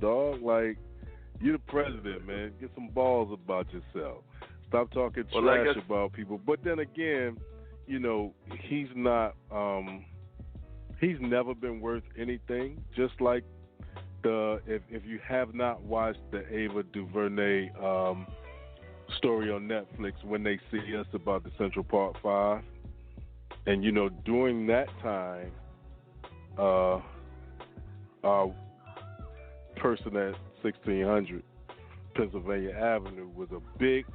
dog. Like, you're the president, man. Get some balls about yourself. Stop talking Well, like trash I, about people. But then again, he's not. He's never been worth anything. Just like if you have not watched the Ava DuVernay story on Netflix, When They See Us, about the Central Park Five, and during that time, our person at 1600 Pennsylvania Avenue was a big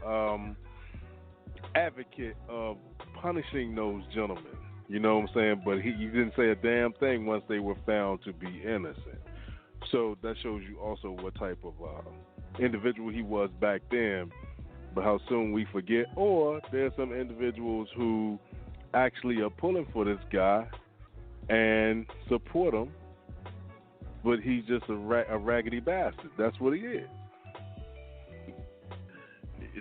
advocate of punishing those gentlemen. You know what I'm saying? But he didn't say a damn thing once they were found to be innocent. So that shows you also what type of individual he was back then, but how soon we forget. Or there's some individuals who actually are pulling for this guy and support him, but he's just a raggedy bastard. That's what he is.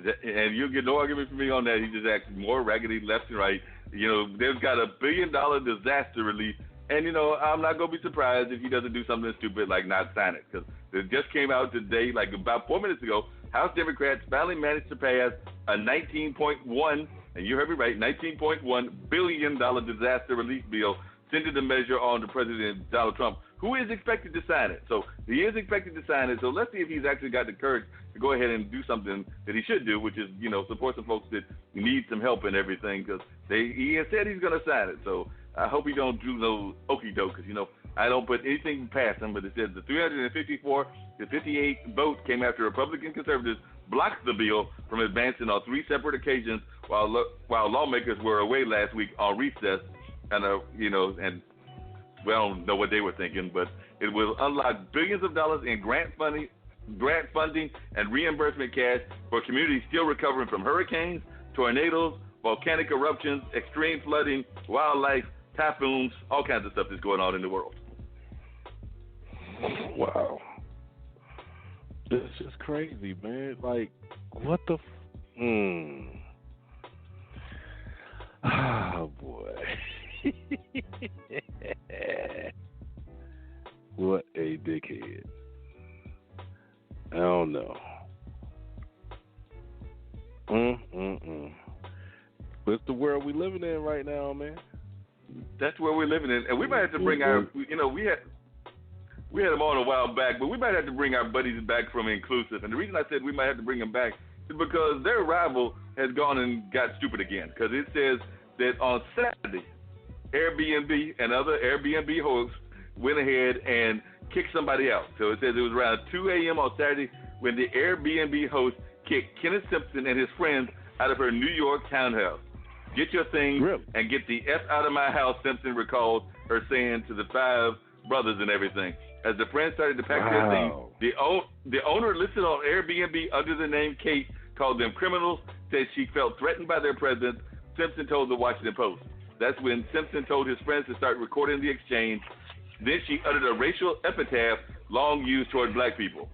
and you'll get no argument from me on that. He just acts more raggedy left and right. They've got $1 billion disaster relief, and I'm not gonna be surprised if he doesn't do something stupid like not sign it, because it just came out today, like about 4 minutes ago. House Democrats finally managed to pass a 19.1, and you heard me right, $19.1 billion disaster relief bill, sending the measure on to President Donald Trump, who is expected to sign it. So he is expected to sign it. So let's see if he's actually got the courage to go ahead and do something that he should do, which is, support some folks that need some help and everything, because he has said he's going to sign it. So I hope he don't do no okey doke, because, I don't put anything past him, but it says the 354 to 58 vote came after Republican conservatives blocked the bill from advancing on 3 separate occasions while lawmakers were away last week on recess. And, and we don't know what they were thinking, but it will unlock billions of dollars in grant funding, and reimbursement cash for communities still recovering from hurricanes, tornadoes, volcanic eruptions, extreme flooding, wildlife, typhoons, all kinds of stuff that's going on in the world. Wow. This is crazy, man. Like, what the Oh, boy. What a dickhead. I don't know. But it's the world we living in right now, man. That's where we're living in. And we might have to bring our, we had them on a while back, but we might have to bring our buddies back from Inclusive. And the reason I said we might have to bring them back is because their rival has gone and got stupid again. Because it says that on Saturday, Airbnb and other Airbnb hosts went ahead and kicked somebody out. So it says it was around 2 a.m. on Saturday when the Airbnb host kicked Kenneth Simpson and his friends out of her New York townhouse. Get your things and get the F out of my house, Simpson recalled her saying to the 5 brothers and everything. As the friends started to pack their things, the owner listed on Airbnb under the name Kate called them criminals, said she felt threatened by their presence. Simpson told the Washington Post. That's when Simpson told his friends to start recording the exchange. Then she uttered a racial epitaph long used toward black people.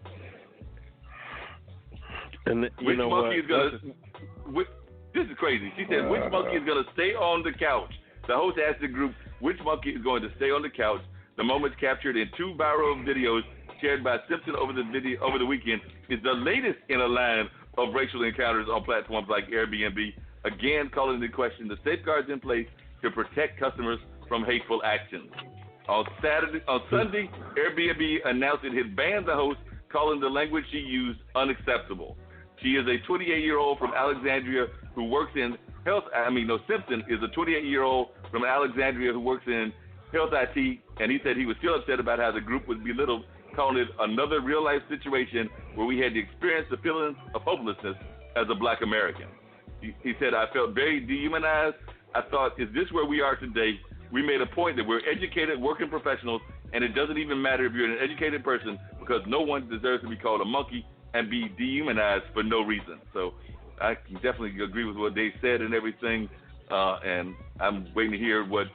And which monkey is going to... This is crazy. She said, which monkey is going to stay on the couch? The host asked the group, which monkey is going to stay on the couch? The moments captured in 2 viral videos shared by Simpson over the weekend is the latest in a line of racial encounters on platforms like Airbnb, again calling into question the safeguards in place to protect customers from hateful actions. On Sunday, Airbnb announced it had banned the host, calling the language she used unacceptable. She is a 28-year-old from Alexandria who works in health. Simpson is a 28-year-old from Alexandria who works in health IT, and he said he was still upset about how the group was belittled, calling it another real-life situation where we had to experience the feelings of hopelessness as a black American. He said, I felt very dehumanized. I thought, is this where we are today? We made a point that we're educated, working professionals, and it doesn't even matter if you're an educated person because no one deserves to be called a monkey and be dehumanized for no reason. So I can definitely agree with what they said and everything, and I'm waiting to hear what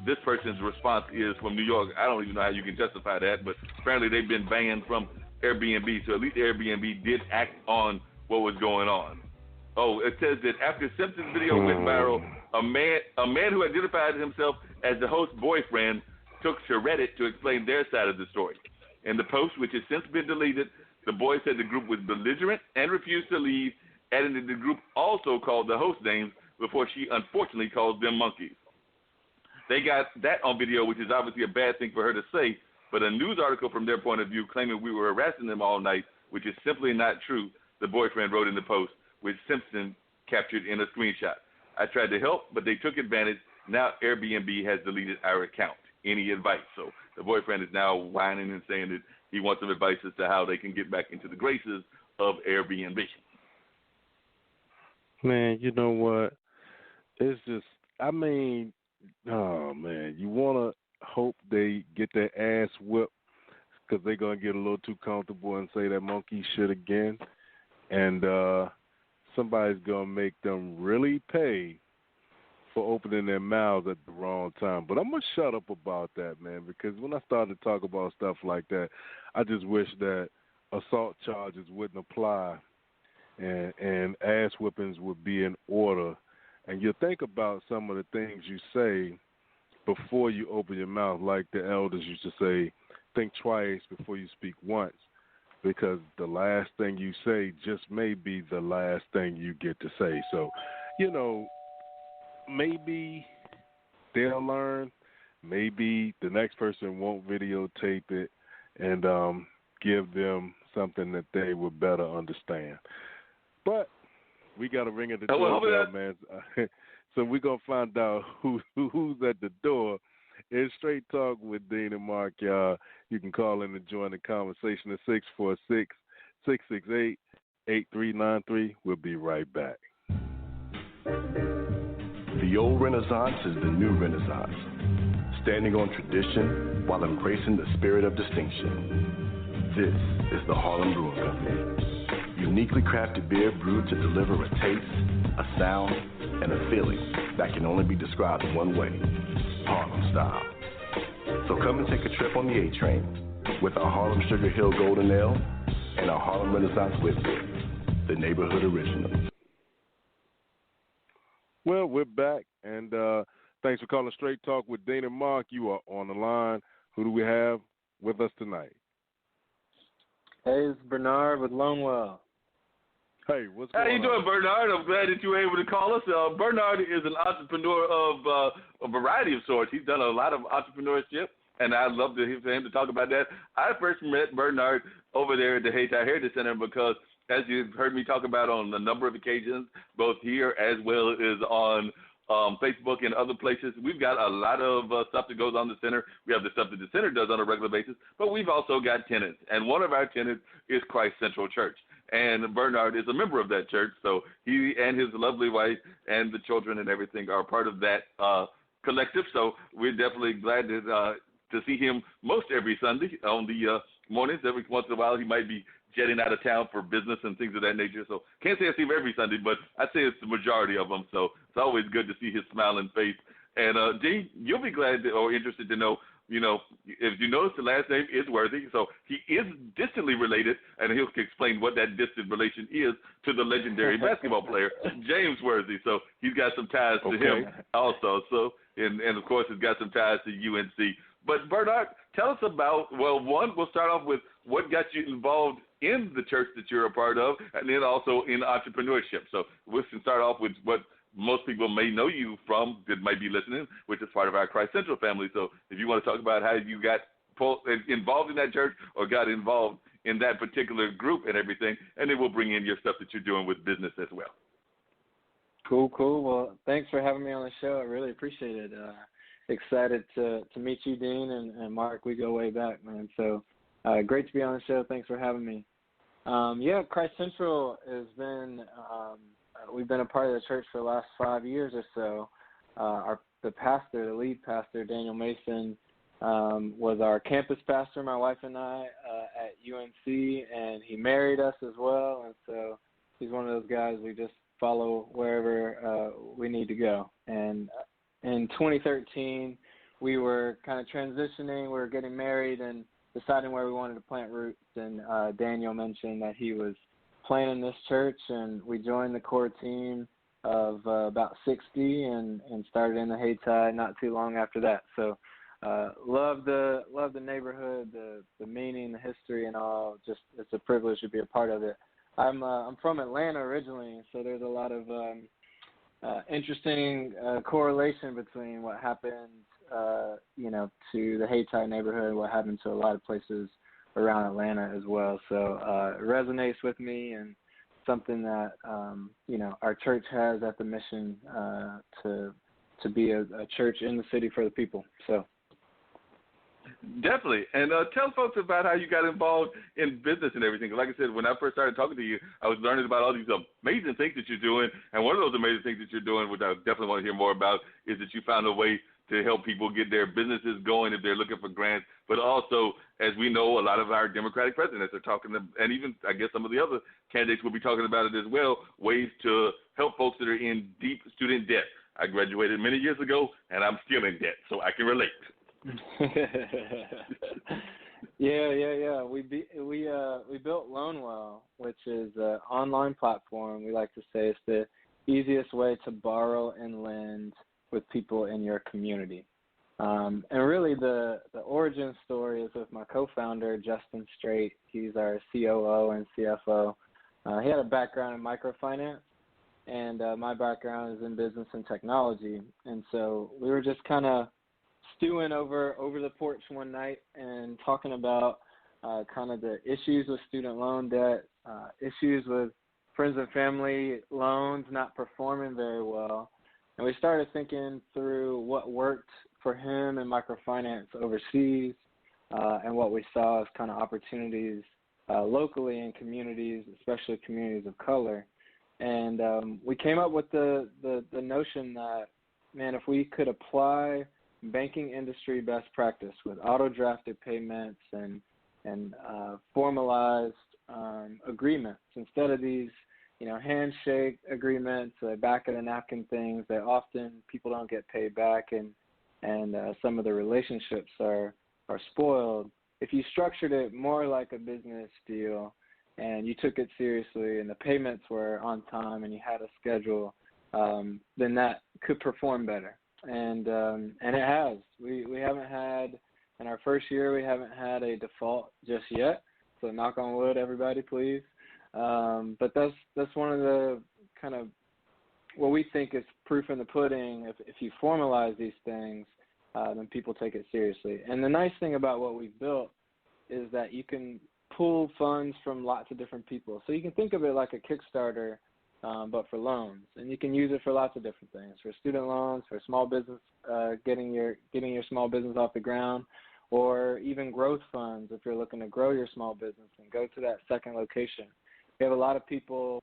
this person's response is from New York. I don't even know how you can justify that, but apparently they've been banned from Airbnb, so at least Airbnb did act on what was going on. Oh, it says that after Simpson's video went viral, a man who identified himself as the host's boyfriend took to Reddit to explain their side of the story. In the post, which has since been deleted, the boy said the group was belligerent and refused to leave, adding that the group also called the host names before she unfortunately called them monkeys. They got that on video, which is obviously a bad thing for her to say, but a news article from their point of view claiming we were harassing them all night, which is simply not true, the boyfriend wrote in the post, which Simpson captured in a screenshot. I tried to help, but they took advantage. Now Airbnb has deleted our account. Any advice? So the boyfriend is now whining and saying that he wants some advice as to how they can get back into the graces of Airbnb. Man, you know what? It's just, I mean, oh, man, you want to hope they get their ass whipped because they're going to get a little too comfortable and say that monkey shit again. And somebody's going to make them really pay for opening their mouths at the wrong time. But I'm going to shut up about that, man, because when I started to talk about stuff like that, I just wish that assault charges wouldn't apply and ass whippings would be in order. And you think about some of the things you say before you open your mouth, like the elders used to say, think twice before you speak once, because the last thing you say just may be the last thing you get to say. So, you know, maybe they'll learn. Maybe the next person won't videotape it and give them something that they would better understand. But we got to ring at the doorbell, man. So we're going to find out who's at the door. It's Straight Talk with Dean and Mark, y'all. You can call in and join the conversation at 646-668-8393. We'll be right back. The old Renaissance is the new Renaissance, standing on tradition while embracing the spirit of distinction. This is the Harlem Brewing Company. Uniquely crafted beer brewed to deliver a taste, a sound, and a feeling that can only be described one way, Harlem style. So come and take a trip on the A train with our Harlem Sugar Hill Golden Ale and our Harlem Renaissance Wit Beer, the neighborhood original. Well, we're back, and thanks for calling Straight Talk with Dean and Mark. You are on the line. Who do we have with us tonight? Hey, it's Benard with LoanWell. Hey, what's going on? How you doing, Benard? I'm glad that you were able to call us. Benard is an entrepreneur of a variety of sorts. He's done a lot of entrepreneurship, and I'd love to hear for him to talk about that. I first met Benard over there at the Hayti Heritage Center because, as you've heard me talk about on a number of occasions, both here as well as on Facebook and other places, we've got a lot of stuff that goes on the center. We have the stuff that the center does on a regular basis, but we've also got tenants, and one of our tenants is Christ Central Church. And Benard is a member of that church, so he and his lovely wife and the children and everything are part of that collective. So we're definitely glad to see him most every Sunday on the mornings. Every once in a while he might be jetting out of town for business and things of that nature. So can't say I see him every Sunday, but I'd say it's the majority of them. So it's always good to see his smiling face. And, Dean, you'll be glad or interested to know, you know, if you notice the last name is Worthy, so he is distantly related, and he'll explain what that distant relation is to the legendary basketball player, James Worthy. So he's got some ties to him also. So, and of course, he's got some ties to UNC. But, Benard, tell us about, well, one, we'll start off with what got you involved in the church that you're a part of, and then also in entrepreneurship. So we can start off with what most people may know you from that might be listening, which is part of our Christ Central family. So if you want to talk about how you got involved in that church or got involved in that particular group and everything, and then we'll bring in your stuff that you're doing with business as well. Cool. Well, thanks for having me on the show. I really appreciate it. Excited to meet you, Dean, and Mark. We go way back, man. So great to be on the show. Thanks for having me. Christ Central has been we've been a part of the church for the last 5 years or so. The lead pastor, Daniel Mason, was our campus pastor, my wife and I, at UNC, and he married us as well. And so he's one of those guys we just follow wherever we need to go. And in 2013, we were kind of transitioning. We were getting married and deciding where we wanted to plant roots. And Daniel mentioned that he was planning this church, and we joined the core team of about 60 and started in the Hayti not too long after that. So love the neighborhood, the meaning, the history, and all. Just it's a privilege to be a part of it. I'm from Atlanta originally, so there's a lot of interesting correlation between what happened, to the Hayti neighborhood and what happened to a lot of places around Atlanta as well. So it resonates with me, and something that our church has at the mission to be a church in the city for the people. So. Definitely. And tell folks about how you got involved in business and everything. Like I said, when I first started talking to you, I was learning about all these amazing things that you're doing. And one of those amazing things that you're doing, which I definitely want to hear more about, is that you found a way to help people get their businesses going if they're looking for grants. But also, as we know, a lot of our Democratic presidents are talking, and even I guess some of the other candidates will be talking about it as well, ways to help folks that are in deep student debt. I graduated many years ago, and I'm still in debt, so I can relate. Yeah. We built LoanWell, which is an online platform. We like to say it's the easiest way to borrow and lend with people in your community. And really, the origin story is with my co-founder, Justin Straight. He's our COO and CFO. He had a background in microfinance, and my background is in business and technology. And so we were just kind of stewing over the porch one night and talking about kind of the issues with student loan debt, issues with friends and family loans not performing very well. And we started thinking through what worked for him in microfinance overseas, and what we saw as kind of opportunities locally in communities, especially communities of color. And we came up with the notion that, man, if we could apply banking industry best practice with auto-drafted payments and formalized agreements instead of these, handshake agreements, back of the napkin things that often people don't get paid back, and some of the relationships are spoiled. If you structured it more like a business deal and you took it seriously and the payments were on time and you had a schedule, then that could perform better. And it has. We haven't had, in our first year, we haven't had a default just yet. So knock on wood, everybody, please. But that's one of the kind of what we think is proof in the pudding. If you formalize these things, then people take it seriously. And the nice thing about what we've built is that you can pull funds from lots of different people. So you can think of it like a Kickstarter, but for loans, and you can use it for lots of different things, for student loans, for small business, getting your small business off the ground, or even growth funds if you're looking to grow your small business and go to that second location. We have a lot of people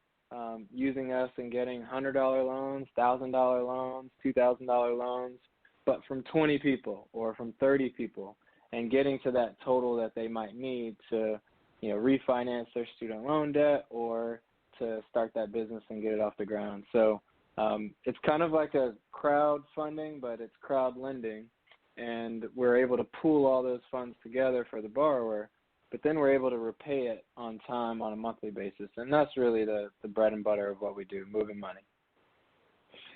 using us and getting $100 loans, $1,000 loans, $2,000 loans, but from 20 people or from 30 people, and getting to that total that they might need to, refinance their student loan debt or to start that business and get it off the ground. So it's kind of like a crowdfunding, but it's crowd lending, and we're able to pool all those funds together for the borrower, but then we're able to repay it on time on a monthly basis, and that's really the bread and butter of what we do, moving money.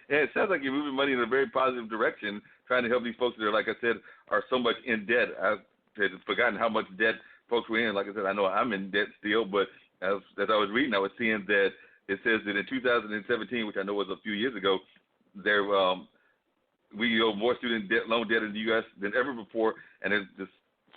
Yeah, it sounds like you're moving money in a very positive direction, trying to help these folks that are, like I said, are so much in debt. I've forgotten how much debt folks were in. Like I said, I know I'm in debt still, but as I was reading, I was seeing that it says that in 2017, which I know was a few years ago, there we owe more student loan debt in the U.S. than ever before, and this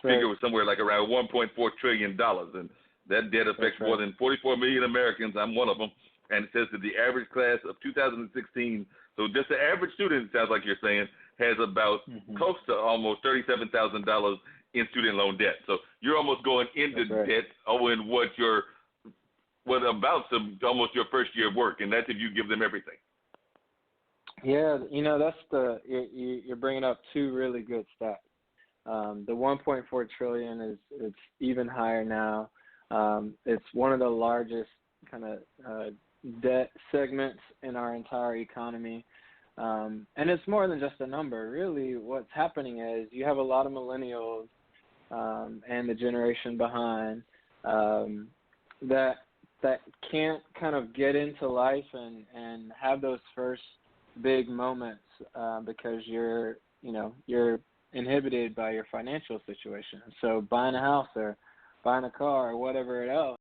figure was somewhere like around $1.4 trillion, and that debt affects more than 44 million Americans. I'm one of them, and it says that the average class of 2016, so just the average student, it sounds like you're saying, has about close to almost $37,000 in student loan debt. So you're almost going into debt owing what amounts to almost your first year of work, and that's if you give them everything. Yeah, that's you're bringing up two really good stats. The 1.4 trillion it's even higher now. It's one of the largest kind of debt segments in our entire economy. And it's more than just a number. Really, what's happening is you have a lot of millennials and the generation behind that can't kind of get into life and have those first big moments because you're inhibited by your financial situation. So buying a house or buying a car or whatever else